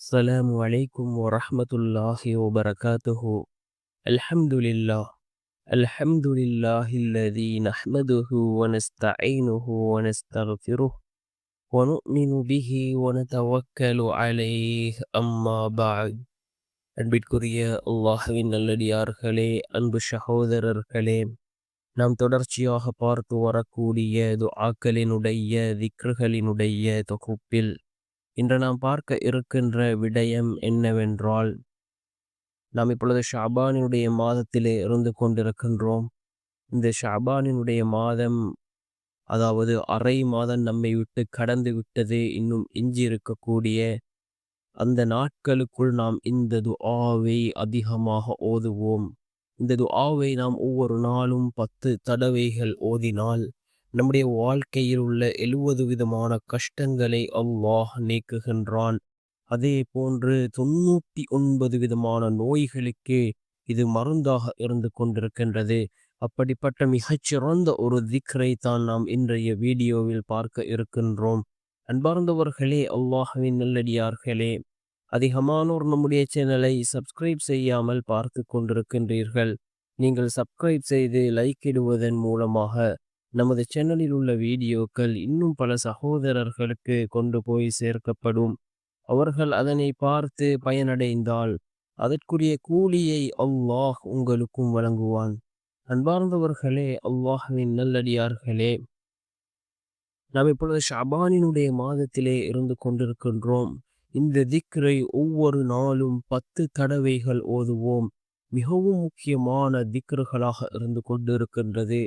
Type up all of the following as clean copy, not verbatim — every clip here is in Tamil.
السلام عليكم ورحمة الله وبركاته. الحمد لله. الحمد لله الذي نحمده ونستعينه ونستغفره ونؤمن به ونتوكل عليه أما بعد. அன்பிற்குரிய அல்லாஹ்வின் நல்லடியார்களே, அன்பு சகோதரர்களே, நாம் தொடர்ச்சியாக பார்த்து வரக்கூடிய துஆக்களினுடைய திக்ருகளினுடைய தொகுப்பில் இன்று நாம் பார்க்க இருக்கின்ற விடயம் என்னவென்றால், நாம் இப்பொழுது ஷாபானினுடைய மாதத்திலே இருந்து கொண்டிருக்கின்றோம். இந்த ஷாபானினுடைய மாதம், அதாவது அரை மாதம் நம்மை விட்டு கடந்து விட்டது. இன்னும் எஞ்சி இருக்கக்கூடிய அந்த நாட்களுக்குள் நாம் இந்த துஆவை அதிகமாக ஓதுவோம். இந்த துஆவை நாம் ஒவ்வொரு நாளும் 10 தடவைகள் ஓதினால் நம்முடைய வாழ்க்கையில் உள்ள 70 விதமான கஷ்டங்களை அல்லாஹ் நீக்குகின்றான். அதே போன்று 99 விதமான நோய்களுக்கு இது மருந்தாக இருந்து கொண்டிருக்கின்றது. அப்படிப்பட்ட மிகச்சிறந்த ஒரு திக்ரை தான் நாம் இன்றைய வீடியோவில் பார்க்க இருக்கின்றோம். அன்பார்ந்தவர்களே, அல்லாஹ்வின் நல்லடியார்களே, அதிகமானோர் நம்முடைய சேனலை சப்ஸ்கிரைப் செய்யாமல் பார்த்து கொண்டிருக்கின்றீர்கள். நீங்கள் சப்ஸ்கிரைப் செய்து லைக் இடுவதன் மூலமாக நமது சேனலில் உள்ள வீடியோக்கள் இன்னும் பல சகோதரர்களுக்கு கொண்டு போய் சேர்க்கப்படும். அவர்கள் அதனை பார்த்து பயனடைந்தால் அதற்குரிய கூலியை அல்லாஹ் உங்களுக்கும் வழங்குவான். அன்பார்ந்தவர்களே, அல்லாஹ்வின் நல்லடியார்களே, நாம் இப்பொழுது ஷாபானினுடைய மாதத்திலே இருந்து கொண்டிருக்கின்றோம். இந்த திக்ரை ஒவ்வொரு நாளும் 10 தடவைகள் ஓதுவோம். மிகவும் முக்கியமான திக்ருகளாக இருந்து கொண்டிருக்கின்றது.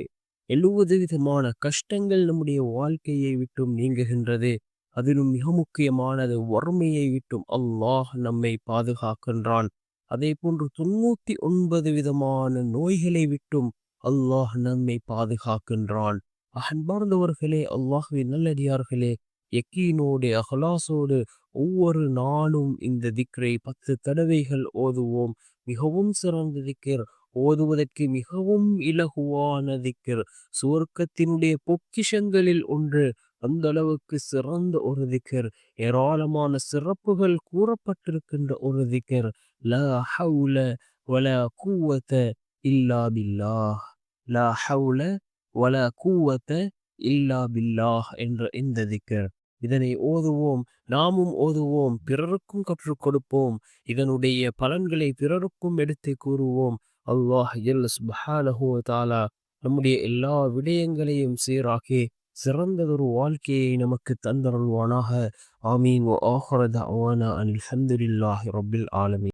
70 விதமான கஷ்டங்கள் நம்முடைய வாழ்க்கையை விட்டும் நீங்குகின்றது. அதிலும் மிக முக்கியமானது வறுமையை விட்டும் அல்லாஹ் நம்மை பாதுகாக்கின்றான். அதே போன்று 99 விதமான நோய்களை விட்டும் அல்லாஹ் நம்மை பாதுகாக்கின்றான். அன்பார்ந்தவர்களே, அல்லாஹ்வின் நல்லடியார்களே, யக்கீனோடு அஹ்லாஸோடு ஒவ்வொரு நாளும் இந்த திக்ரை 10 தடவைகள் ஓதுவோம். மிகவும் சிறந்த திக்ர், ஓதுவதற்கு மிகவும் இலகுவான திக்ர், சுவர்க்கத்தினுடைய பொக்கிஷங்களில் ஒன்று. அந்த அளவுக்கு சிறந்த ஒரு திக்ர், ஏராளமான சிறப்புகள் கூறப்பட்டிருக்கின்ற ஒரு திக்ர். லா ஹவுல வலா குவத இல்லா பில்லாஹ். லா ஹவுல வலா குவத இல்லா பில்லாஹ் என்ற இந்த திக்ர், இதனை ஓதுவோம். நாமும் ஓதுவோம், பிறருக்கும் கற்றுக் கொடுப்போம். இதனுடைய பலன்களை பிறருக்கும் எடுத்து கூறுவோம். அல்லாஹ் ஜல்ல சுப்ஹானஹு வ தஆலா நம்முடைய எல்லா விடயங்களையும் சீராக்கி சிறந்ததொரு வாழ்க்கையை நமக்கு தந்தருள்வானாக. ஆமீன். வ ஆஹிரு தஅவானா அனில் ஹம்துலில்லாஹி ரப்பில் ஆலமீன்.